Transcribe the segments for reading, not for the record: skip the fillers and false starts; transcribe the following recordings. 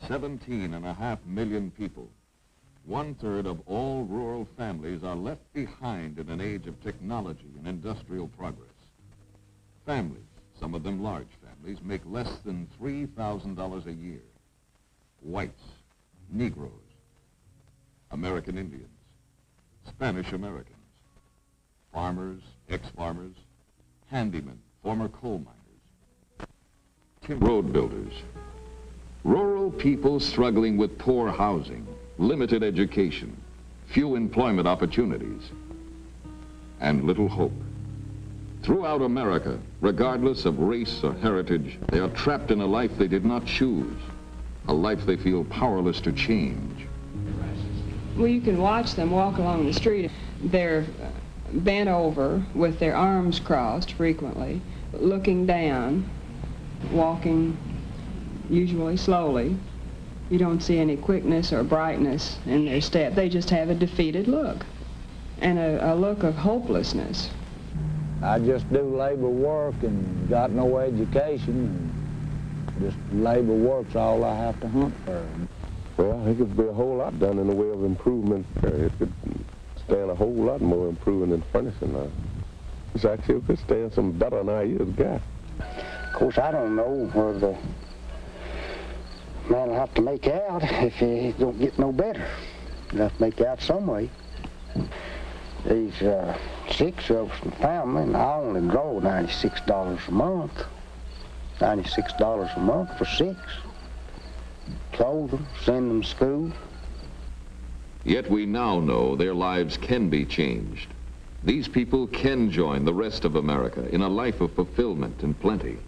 17.5 million people. 1/3 of all rural families are left behind in an age of technology and industrial progress. Families, some of them large families, make less than $3,000 a year. Whites, Negroes, American Indians, Spanish Americans, farmers, ex-farmers, handymen, former coal miners, road builders, rural people struggling with poor housing, limited education, few employment opportunities, and little hope. Throughout America, regardless of race or heritage, they are trapped in a life they did not choose, a life they feel powerless to change. Well, you can watch them walk along the street. They're bent over with their arms crossed frequently, looking down, walking usually slowly. You don't see any quickness or brightness in their step. They just have a defeated look and a look of hopelessness. I just do labor work and got no education. And just labor work's all I have to hunt for. Well, it could be a whole lot done in the way of improvement. It could stand a whole lot more improving than furnishing now. It's actually it could stand some better than I years got. Of course, I don't know where the man will have to make out if he don't get no better. He'll have to make out some way. These 6 of us in the family, and I only draw $96 a month. $96 a month for 6. Clothe them, send them to school. Yet we now know their lives can be changed. These people can join the rest of America in a life of fulfillment and plenty.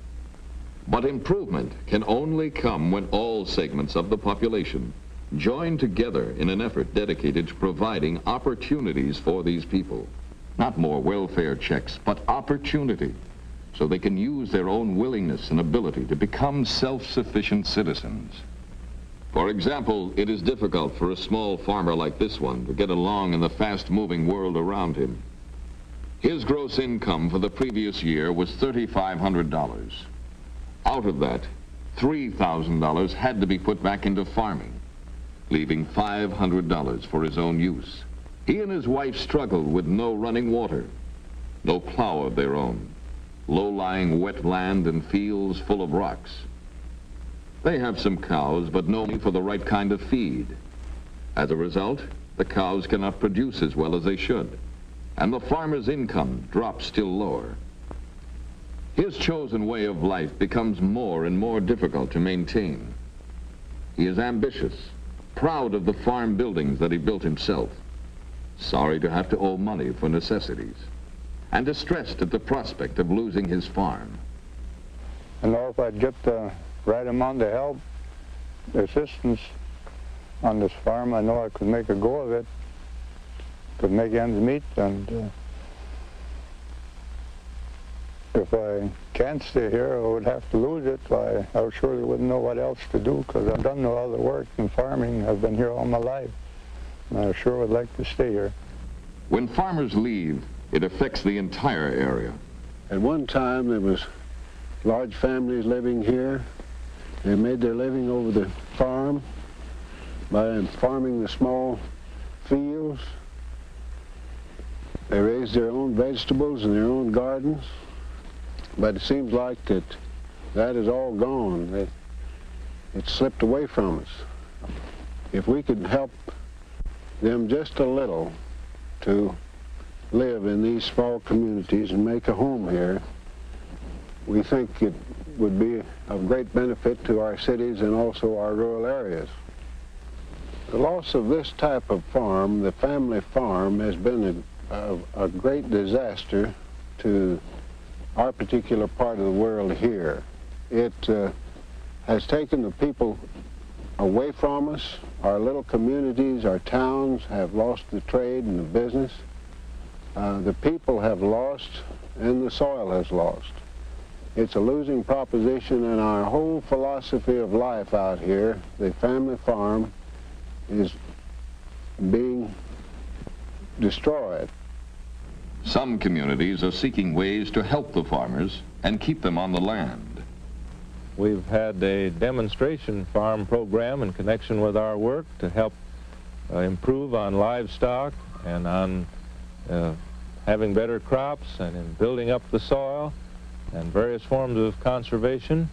But improvement can only come when all segments of the population join together in an effort dedicated to providing opportunities for these people. Not more welfare checks, but opportunity, so they can use their own willingness and ability to become self-sufficient citizens. For example, it is difficult for a small farmer like this one to get along in the fast-moving world around him. His gross income for the previous year was $3,500. Out of that, $3,000 had to be put back into farming, leaving $500 for his own use. He and his wife struggled with no running water, no plow of their own, low-lying wet land and fields full of rocks. They have some cows, but no money for the right kind of feed. As a result, the cows cannot produce as well as they should, and the farmer's income drops still lower. His chosen way of life becomes more and more difficult to maintain. He is ambitious, proud of the farm buildings that he built himself, sorry to have to owe money for necessities, and distressed at the prospect of losing his farm. I know if I get the right amount of help, assistance on this farm, I know I could make a go of it, could make ends meet, and if I can't stay here, I would have to lose it. I surely wouldn't know what else to do, because I've done no other work in farming. I've been here all my life, and I sure would like to stay here. When farmers leave, it affects the entire area. At one time, there was large families living here. They made their living over the farm by farming the small fields. They raised their own vegetables in their own gardens. But it seems like that is all gone. It slipped away from us. If we could help them just a little to live in these small communities and make a home here, we think it would be of great benefit to our cities and also our rural areas. The loss of this type of farm, the family farm, has been a great disaster to our particular part of the world here. It has taken the people away from us. Our little communities, our towns have lost the trade and the business. The people have lost and the soil has lost. It's a losing proposition, and our whole philosophy of life out here, the family farm, is being destroyed. Some communities are seeking ways to help the farmers and keep them on the land. We've had a demonstration farm program in connection with our work to help improve on livestock and on having better crops and in building up the soil and various forms of conservation.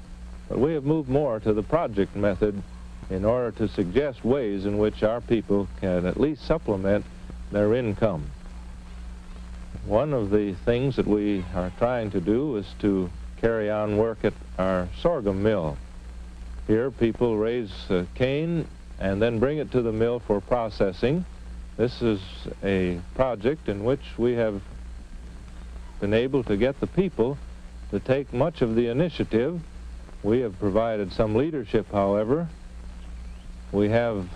But we have moved more to the project method in order to suggest ways in which our people can at least supplement their income. One of the things that we are trying to do is to carry on work at our sorghum mill. Here people raise cane and then bring it to the mill for processing. This is a project in which we have been able to get the people to take much of the initiative. We have provided some leadership, however. We have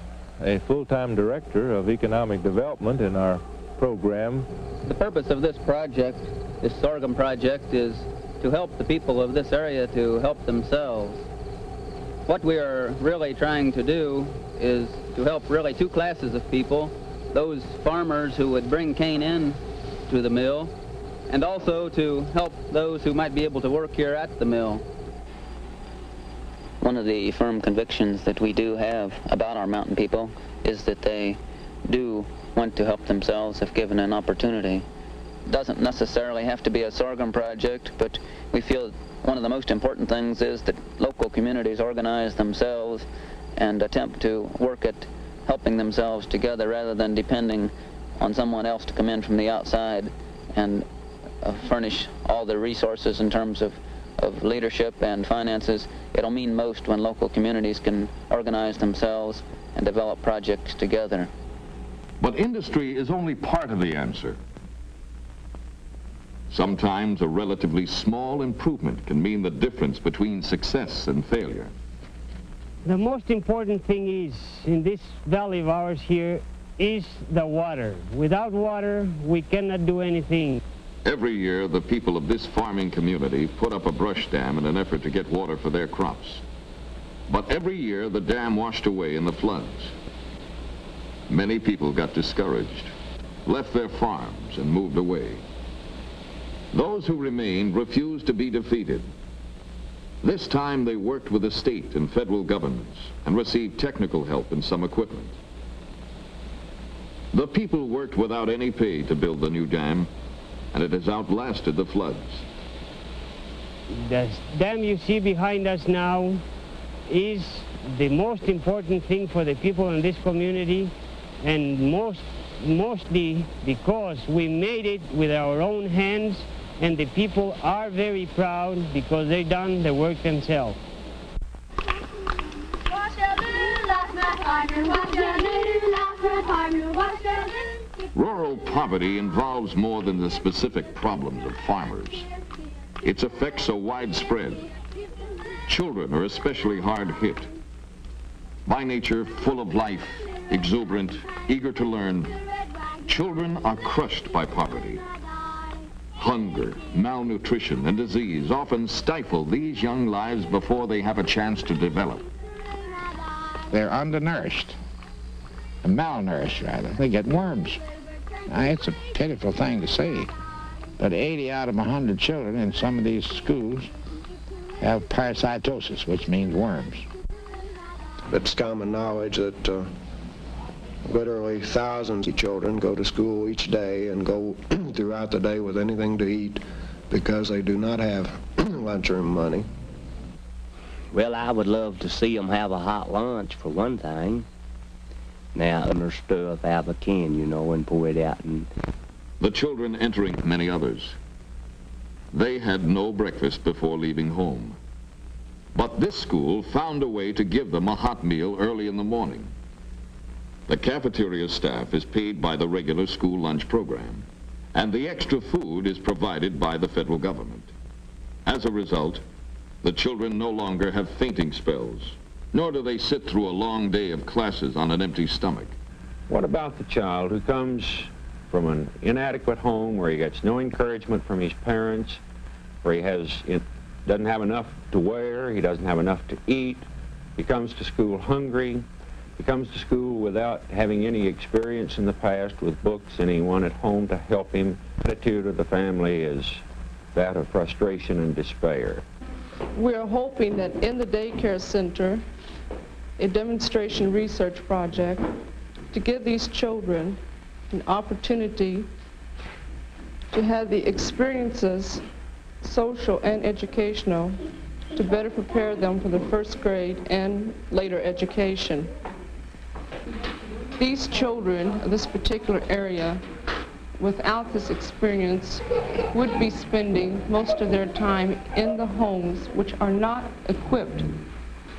a full-time director of economic development in our program. The purpose of this project, this sorghum project, is to help the people of this area to help themselves. What we are really trying to do is to help really two classes of people, those farmers who would bring cane in to the mill, and also to help those who might be able to work here at the mill. One of the firm convictions that we do have about our mountain people is that they do want to help themselves if given an opportunity. It doesn't necessarily have to be a sorghum project, but we feel one of the most important things is that local communities organize themselves and attempt to work at helping themselves together rather than depending on someone else to come in from the outside and furnish all the resources in terms of leadership and finances. It'll mean most when local communities can organize themselves and develop projects together. But industry is only part of the answer. Sometimes a relatively small improvement can mean the difference between success and failure. The most important thing is, in this valley of ours here, is the water. Without water, we cannot do anything. Every year, the people of this farming community put up a brush dam in an effort to get water for their crops. But every year, the dam washed away in the floods. Many people got discouraged, left their farms, and moved away. Those who remained refused to be defeated. This time, they worked with the state and federal governments and received technical help and some equipment. The people worked without any pay to build the new dam, and it has outlasted the floods. The dam you see behind us now is the most important thing for the people in this community, and mostly because we made it with our own hands, and the people are very proud because they've done the work themselves. Rural poverty involves more than the specific problems of farmers. Its effects are widespread. Children are especially hard hit. By nature, full of life, exuberant, eager to learn, children are crushed by poverty. Hunger, malnutrition, and disease often stifle these young lives before they have a chance to develop. They're undernourished, malnourished rather. They get worms. Now, it's a pitiful thing to say, but 80 out of 100 children in some of these schools have parasitosis, which means worms. It's common knowledge that literally thousands of children go to school each day and go throughout the day with anything to eat because they do not have lunchroom money. Well, I would love to see them have a hot lunch, for one thing. Now, and their stuff out of a can, you know, and pour it out. And the children entering many others. They had no breakfast before leaving home. But this school found a way to give them a hot meal early in the morning. The cafeteria staff is paid by the regular school lunch program, and the extra food is provided by the federal government. As a result, the children no longer have fainting spells, nor do they sit through a long day of classes on an empty stomach. What about the child who comes from an inadequate home where he gets no encouragement from his parents, where he doesn't have enough to wear, he doesn't have enough to eat, he comes to school hungry, he comes to school without having any experience in the past with books, anyone at home to help him? The attitude of the family is that of frustration and despair. We're hoping that in the daycare center, a demonstration research project to give these children an opportunity to have the experiences, social and educational, to better prepare them for the first grade and later education. These children of this particular area, without this experience, would be spending most of their time in the homes which are not equipped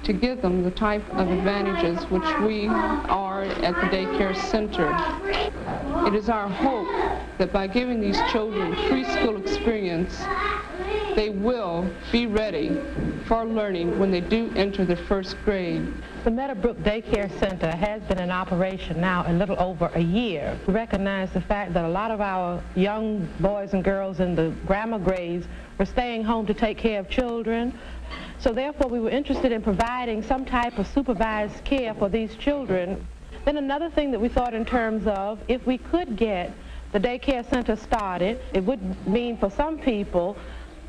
to give them the type of advantages which we are at the daycare center. It is our hope that by giving these children preschool experience, they will be ready for learning when they do enter the first grade. The Meadowbrook Daycare Center has been in operation now a little over a year. We recognize the fact that a lot of our young boys and girls in the grammar grades were staying home to take care of children. So therefore we were interested in providing some type of supervised care for these children. Then another thing that we thought in terms of, if we could get the daycare center started, it would mean for some people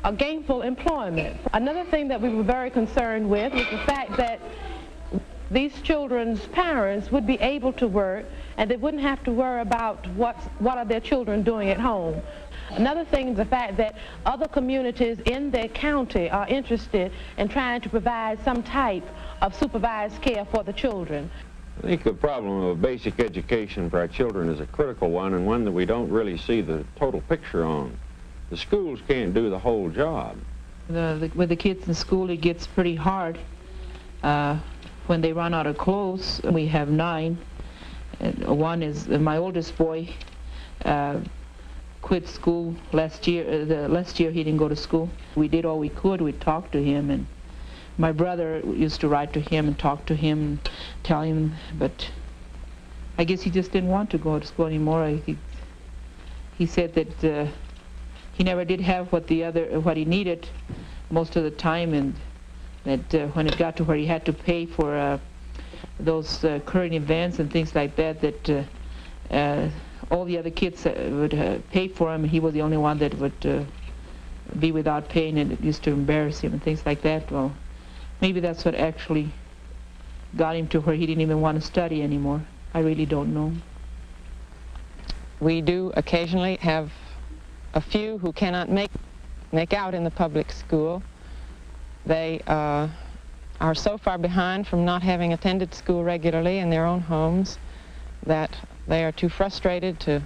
a gainful employment. Another thing that we were very concerned with was the fact that these children's parents would be able to work and they wouldn't have to worry about what are their children doing at home. Another thing is the fact that other communities in their county are interested in trying to provide some type of supervised care for the children. I think the problem of basic education for our children is a critical one, and one that we don't really see the total picture on. The schools can't do the whole job. With the kids in school, it gets pretty hard. When they run out of clothes, we have 9. One is my oldest boy. Quit school last year. Last year he didn't go to school. We did all we could. We talked to him, and my brother used to write to him and talk to him and tell him, but I guess he just didn't want to go to school anymore. He said that he never did have what he needed most of the time, and that when it got to where he had to pay for those current events and things like that, that all the other kids would pay for him, and he was the only one that would be without paying, and it used to embarrass him and things like that. Well, maybe that's what actually got him to where he didn't even want to study anymore. I really don't know. We do occasionally have a few who cannot make out in the public school. They are so far behind from not having attended school regularly in their own homes that they are too frustrated to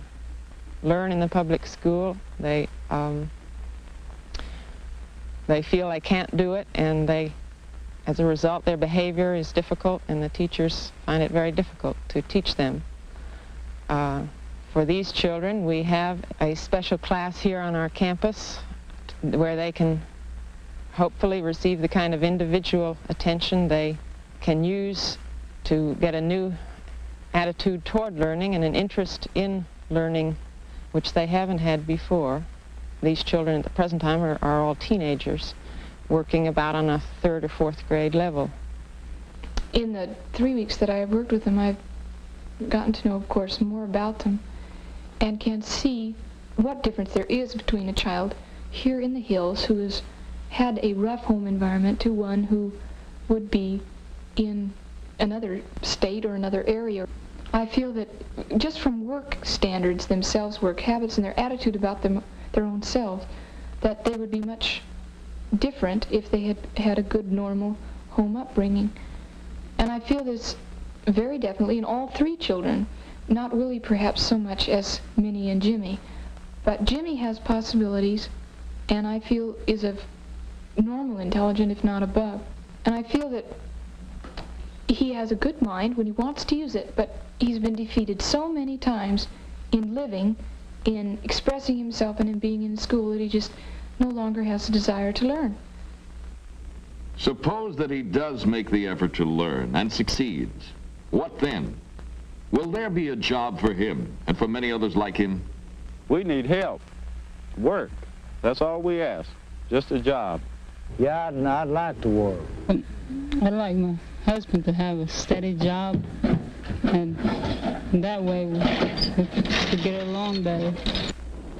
learn in the public school. They feel they can't do it, and as a result, their behavior is difficult, and the teachers find it very difficult to teach them. For these children, we have a special class here on our campus where they can hopefully receive the kind of individual attention they can use to get a new attitude toward learning and an interest in learning which they haven't had before. These children at the present time are all teenagers working about on a 3rd or 4th grade level. In the 3 weeks that I have worked with them, I've gotten to know, of course, more about them and can see what difference there is between a child here in the hills who has had a rough home environment to one who would be in another state or another area. I feel that just from work standards themselves, work habits, and their attitude about their own selves, that they would be much different if they had had a good, normal home upbringing. And I feel this very definitely in all 3 children, not really perhaps so much as Minnie and Jimmy, but Jimmy has possibilities, and I feel is of normal intelligence, if not above. And I feel that he has a good mind when he wants to use it, but he's been defeated so many times in living, in expressing himself, and in being in school that he just no longer has a desire to learn. Suppose that he does make the effort to learn and succeeds. What then? Will there be a job for him and for many others like him? We need help, work. That's all we ask, just a job. Yeah, I'd like to work. I'd like my husband to have a steady job, and that way we could get along better.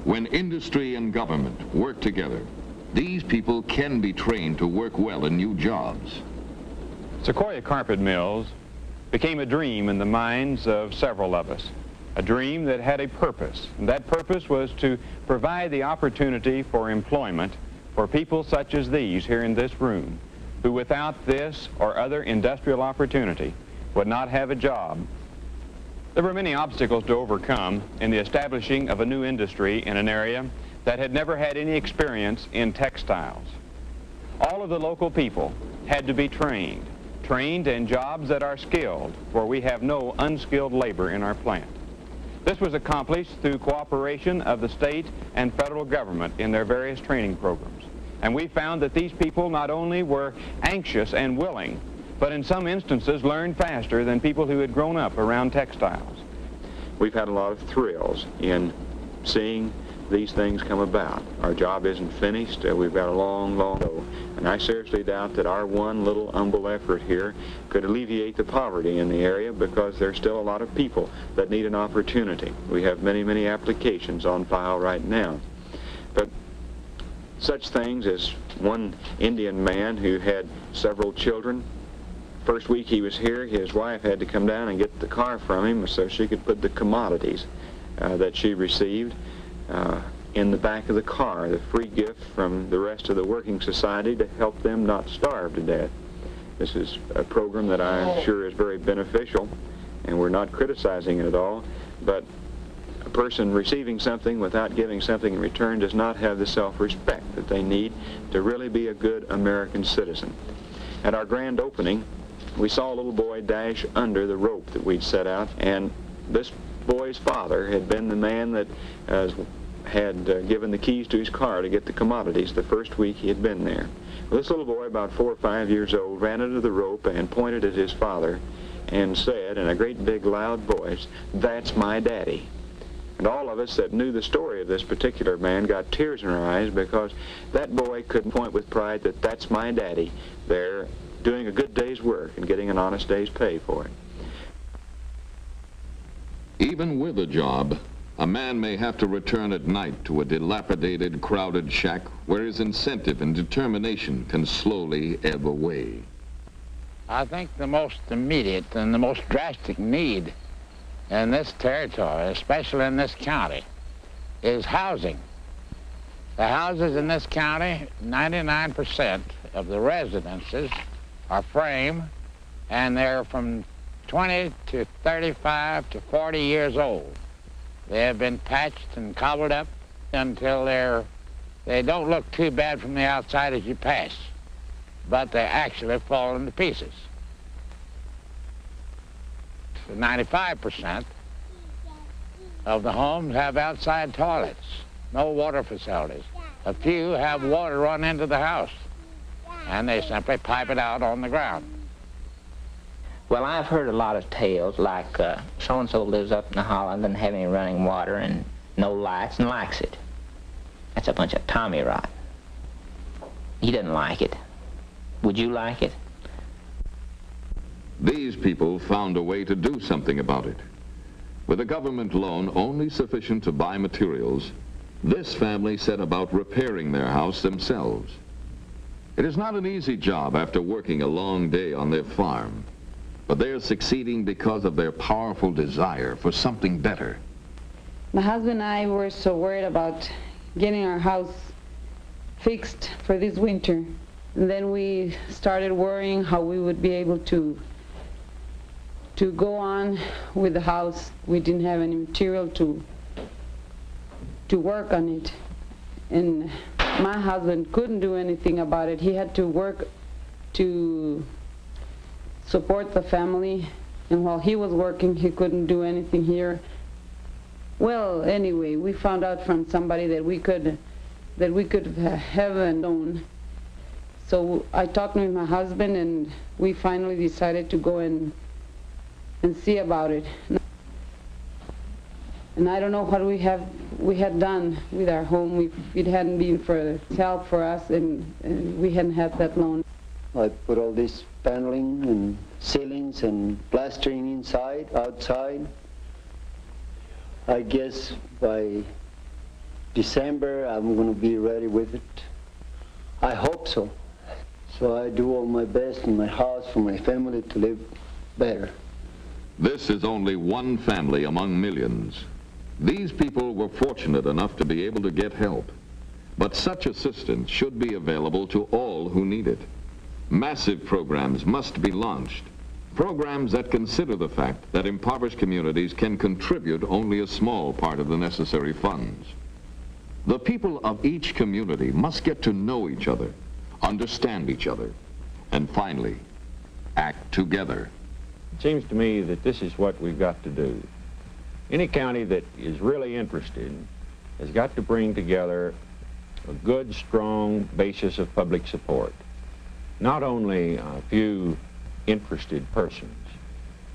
When industry and government work together, These people can be trained to work well in new jobs. Sequoia carpet mills became a dream in the minds of several of us, a dream that had a purpose, and that purpose was to provide the opportunity for employment for people such as these here in this room, who without this or other industrial opportunity would not have a job. There were many obstacles to overcome in the establishing of a new industry in an area that had never had any experience in textiles. All of the local people had to be trained in jobs that are skilled, for we have no unskilled labor in our plant. This was accomplished through cooperation of the state and federal government in their various training programs. And we found that these people not only were anxious and willing, but in some instances learned faster than people who had grown up around textiles. We've had a lot of thrills in seeing these things come about. Our job isn't finished. We've got a long, long go. And I seriously doubt that our one little humble effort here could alleviate the poverty in the area, because there's still a lot of people that need an opportunity. We have many, many applications on file right now. But such things as one Indian man who had several children. First week he was here, his wife had to come down and get the car from him so she could put the commodities that she received in the back of the car, the free gift from the rest of the working society to help them not starve to death. This is a program that I'm sure is very beneficial, and we're not criticizing it at all, but a person receiving something without giving something in return does not have the self-respect that they need to really be a good American citizen. At our grand opening, we saw a little boy dash under the rope that we'd set out, and this boy's father had been the man that had given the keys to his car to get the commodities the first week he had been there. Well, this little boy, about 4 or 5 years old, ran under the rope and pointed at his father and said in a great big loud voice, "That's my daddy." And all of us that knew the story of this particular man got tears in our eyes, because that boy could point with pride that that's my daddy there doing a good day's work and getting an honest day's pay for it. Even with a job, a man may have to return at night to a dilapidated, crowded shack where his incentive and determination can slowly ebb away. I think the most immediate and the most drastic need in this territory, especially in this county, is housing. The houses in this county, 99% of the residences are frame, and they're from 20 to 35 to 40 years old. They have been patched and cobbled up until they don't look too bad from the outside as you pass, but they actually fall into pieces. 95% of the homes have outside toilets, no water facilities. A few have water run into the house, and they simply pipe it out on the ground. Well, I've heard a lot of tales, like so-and-so lives up in the hollow and doesn't have any running water and no lights and likes it. That's a bunch of Tommy rot. He doesn't like it. Would you like it? These people found a way to do something about it. With a government loan only sufficient to buy materials, this family set about repairing their house themselves. It is not an easy job after working a long day on their farm, but they are succeeding because of their powerful desire for something better. My husband and I were so worried about getting our house fixed for this winter. And then we started worrying how we would be able to go on with the house. We didn't have any material to work on it. And my husband couldn't do anything about it. He had to work to support the family, and while he was working, he couldn't do anything here. Well, anyway, we found out from somebody that we could have a loan. So I talked with my husband, and we finally decided to go and see about it. And I don't know what we had done with our home if it hadn't been for help for us, and we hadn't had that loan. I put all this paneling and ceilings and plastering inside, outside. I guess by December I'm going to be ready with it. I hope so. So I do all my best in my house for my family to live better. This is only one family among millions. These people were fortunate enough to be able to get help. But such assistance should be available to all who need it. Massive programs must be launched. Programs that consider the fact that impoverished communities can contribute only a small part of the necessary funds. The people of each community must get to know each other, understand each other, and finally, act together. It seems to me that this is what we've got to do. Any county that is really interested has got to bring together a good, strong basis of public support. Not only a few interested persons.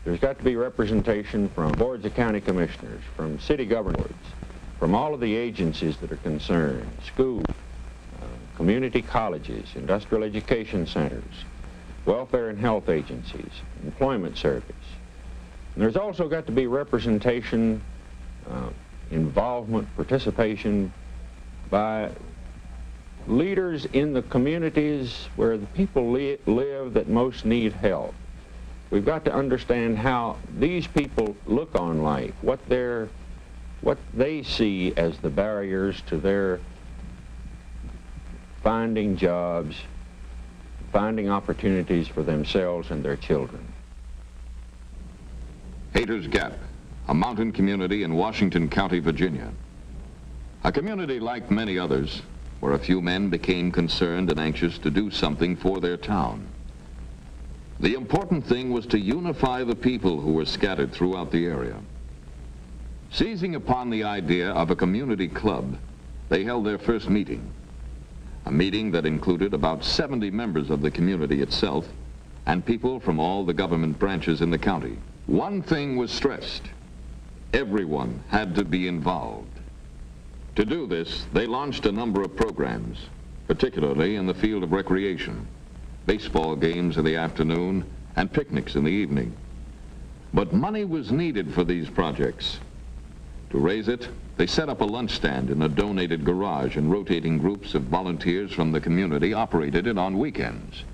There's got to be representation from boards of county commissioners, from city governors, from all of the agencies that are concerned, schools, community colleges, industrial education centers, welfare and health agencies, employment service. And there's also got to be representation, involvement, participation by leaders in the communities where the people live that most need help. We've got to understand how these people look on life, what they see as the barriers to their finding jobs, finding opportunities for themselves and their children. Hayter's Gap, a mountain community in Washington County, Virginia. A community like many others, where a few men became concerned and anxious to do something for their town. The important thing was to unify the people who were scattered throughout the area. Seizing upon the idea of a community club, they held their first meeting. A meeting that included about 70 members of the community itself and people from all the government branches in the county. One thing was stressed: everyone had to be involved. To do this, they launched a number of programs, particularly in the field of recreation, baseball games in the afternoon and picnics in the evening. But money was needed for these projects. To raise it, they set up a lunch stand in a donated garage, and rotating groups of volunteers from the community operated it on weekends.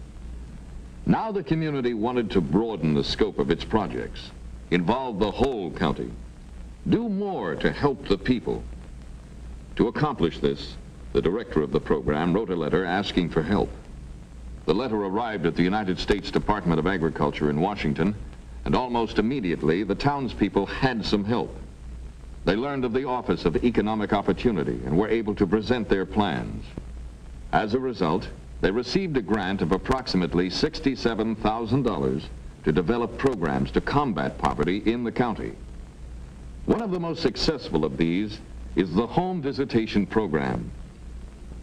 Now the community wanted to broaden the scope of its projects, involve the whole county, do more to help the people. To accomplish this, the director of the program wrote a letter asking for help. The letter arrived at the United States Department of Agriculture in Washington, and almost immediately the townspeople had some help. They learned of the Office of Economic Opportunity and were able to present their plans. As a result, they received a grant of approximately $67,000 to develop programs to combat poverty in the county. One of the most successful of these is the home visitation program.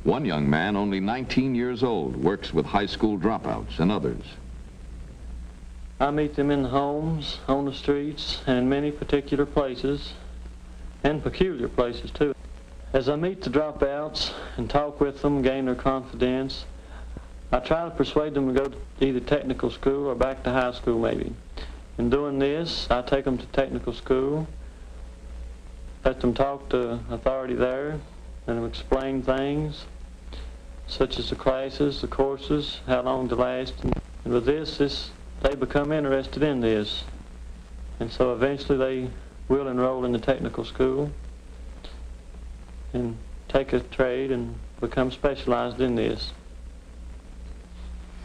One young man, only 19 years old, works with high school dropouts and others. I meet them in the homes, on the streets, and in many particular places, and peculiar places too. As I meet the dropouts and talk with them, gain their confidence, I try to persuade them to go to either technical school or back to high school maybe. In doing this, I take them to technical school, let them talk to authority there, let them explain things, such as the classes, the courses, how long to last. And with this, they become interested in this. And so eventually they will enroll in the technical school and take a trade and become specialized in this.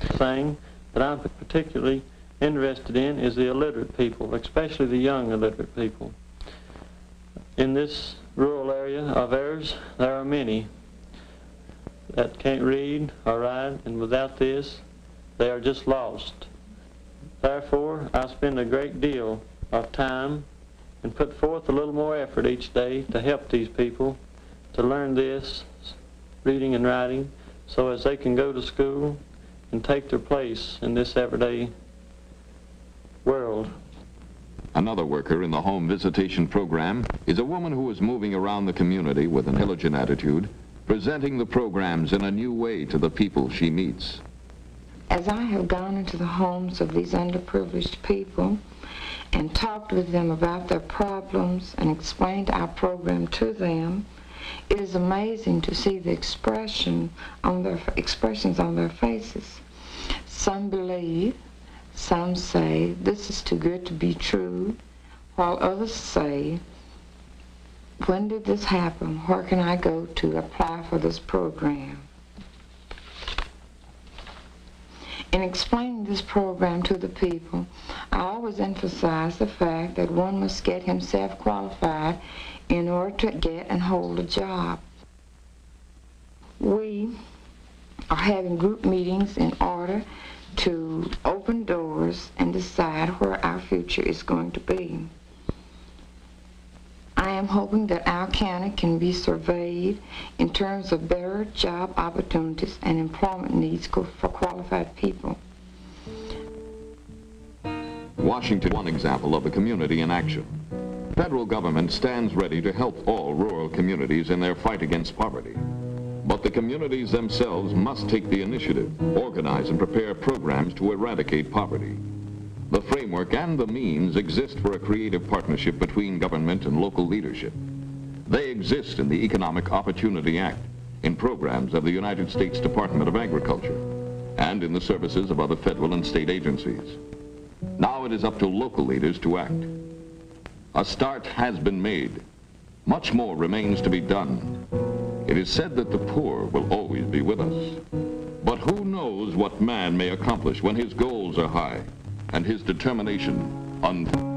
The thing that I'm particularly interested in is the illiterate people, especially the young illiterate people. In this rural area of ours, there are many that can't read or write, and without this, they are just lost. Therefore, I spend a great deal of time and put forth a little more effort each day to help these people to learn this, reading and writing, so as they can go to school and take their place in this everyday world. Another worker in the home visitation program is a woman who is moving around the community with an intelligent attitude, presenting the programs in a new way to the people she meets. As I have gone into the homes of these underprivileged people and talked with them about their problems and explained our program to them It is amazing to see the expressions on their faces. Some believe, some say, this is too good to be true, while others say, when did this happen? Where can I go to apply for this program? In explaining this program to the people, I always emphasize the fact that one must get himself qualified in order to get and hold a job. We are having group meetings in order to open doors and decide where our future is going to be. I am hoping that our county can be surveyed in terms of better job opportunities and employment needs for qualified people. Washington, one example of a community in action. Federal government stands ready to help all rural communities in their fight against poverty. But the communities themselves must take the initiative, organize and prepare programs to eradicate poverty. The framework and the means exist for a creative partnership between government and local leadership. They exist in the Economic Opportunity Act, in programs of the United States Department of Agriculture, and in the services of other federal and state agencies. Now it is up to local leaders to act. A start has been made. Much more remains to be done. It is said that the poor will always be with us. But who knows what man may accomplish when his goals are high and his determination unfailing.